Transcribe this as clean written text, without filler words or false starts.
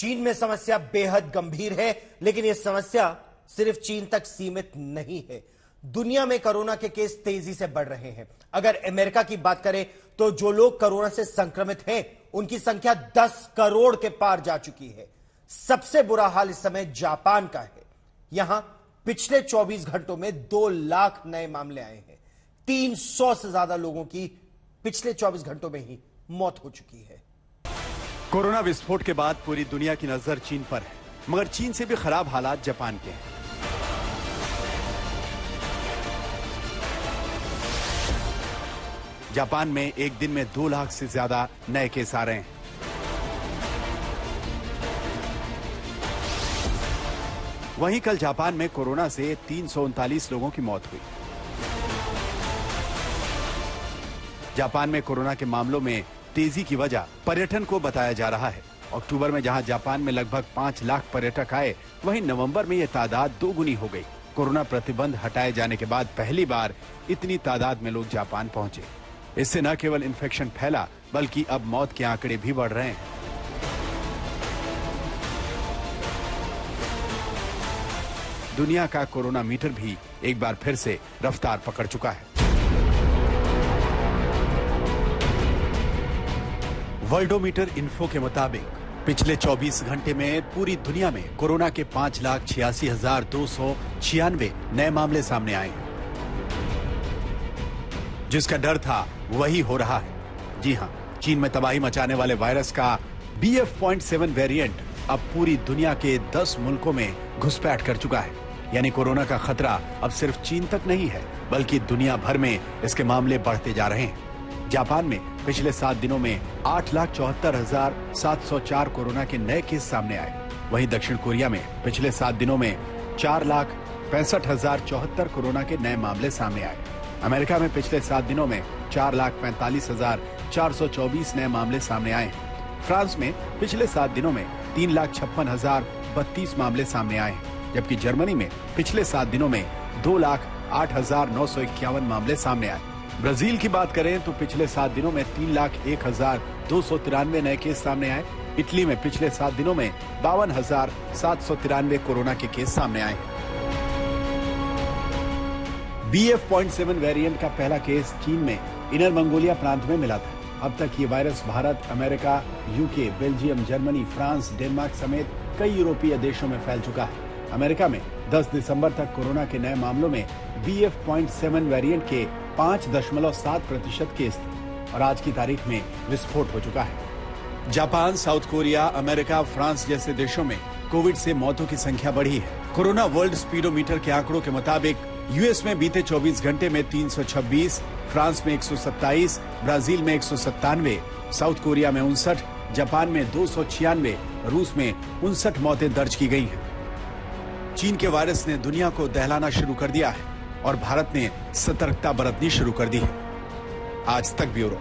चीन में समस्या बेहद गंभीर है, लेकिन यह समस्या सिर्फ चीन तक सीमित नहीं है। दुनिया में कोरोना के केस तेजी से बढ़ रहे हैं। अगर अमेरिका की बात करें तो जो लोग कोरोना से संक्रमित हैं, उनकी संख्या 10 करोड़ के पार जा चुकी है। सबसे बुरा हाल इस समय जापान का है। यहां पिछले 24 घंटों में 2 लाख नए मामले आए हैं। 300 से ज्यादा लोगों की पिछले 24 घंटों में ही मौत हो चुकी है। कोरोना विस्फोट के बाद पूरी दुनिया की नजर चीन पर है, मगर चीन से भी खराब हालात जापान के हैं। जापान में एक दिन में 2 लाख से ज्यादा नए केस आ रहे हैं। वहीं कल जापान में कोरोना से 339 लोगों की मौत हुई। जापान में कोरोना के मामलों में तेजी की वजह पर्यटन को बताया जा रहा है। अक्टूबर में जहां जापान में लगभग 5 लाख पर्यटक आए, वहीं नवंबर में यह तादाद 2 गुनी हो गई। कोरोना प्रतिबंध हटाए जाने के बाद पहली बार इतनी तादाद में लोग जापान पहुंचे। इससे न केवल इन्फेक्शन फैला, बल्कि अब मौत के आंकड़े भी बढ़ रहे हैं। दुनिया का कोरोना मीटर भी एक बार फिर से रफ्तार पकड़ चुका है। वर्ल्डोमीटर इन्फो के मुताबिक पिछले 24 घंटे में पूरी दुनिया में कोरोना के 5,86,296 नए मामले सामने आए। जिसका डर था वही हो रहा है। जी हां, चीन में तबाही मचाने वाले वायरस का BF.7 वेरिएंट अब पूरी दुनिया के 10 मुल्कों में घुसपैठ कर चुका है। यानी कोरोना का खतरा अब सिर्फ चीन तक नहीं है, बल्कि दुनिया भर में इसके मामले बढ़ते जा रहे हैं। जापान में पिछले 7 दिनों में 8,74,704 कोरोना के नए केस सामने आए। वहीं दक्षिण कोरिया में पिछले 7 दिनों में 4,65,074 कोरोना के नए मामले सामने आए। अमेरिका में पिछले 7 दिनों में 4,45,424 नए मामले सामने आए हैं। फ्रांस में पिछले 7 दिनों में 3,56,032 मामले सामने आए हैं, जबकि जर्मनी में पिछले 7 दिनों में 2,08,951 मामले सामने आए। ब्राजील की बात करें तो पिछले 7 दिनों में 3,01,293 नए केस सामने आए। इटली में पिछले 7 दिनों में 52,793 कोरोना के केस सामने आए। BF.7 वेरिएंट का पहला केस चीन में इनर मंगोलिया प्रांत में मिला था। अब तक ये virus Bharat, America, UK, Belgium, Germany, France, Denmark समेत कई यूरोपीय देशों में फैल चुका है। अमेरिका में 10 दिसंबर तक कोरोना के नए मामलों में BF.7 वेरिएंट के 5.7% केस थे और आज की तारीख में विस्फोट हो चुका है। Japan, south Korea, America, France जैसे देशों में कोविड से मौतों की संख्या बढ़ी है। कोरोना वर्ल्ड स्पीडोमीटर के आंकड़ों के मुताबिक यूएस में बीते 24 घंटे में 326, फ्रांस में 127, ब्राजील में 197, साउथ कोरिया में 59, जापान में 296, रूस में 59 मौतें दर्ज की गई हैं। चीन के वायरस ने दुनिया को दहलाना शुरू कर दिया है और भारत ने सतर्कता बरतनी शुरू कर दी है। आज तक ब्यूरो।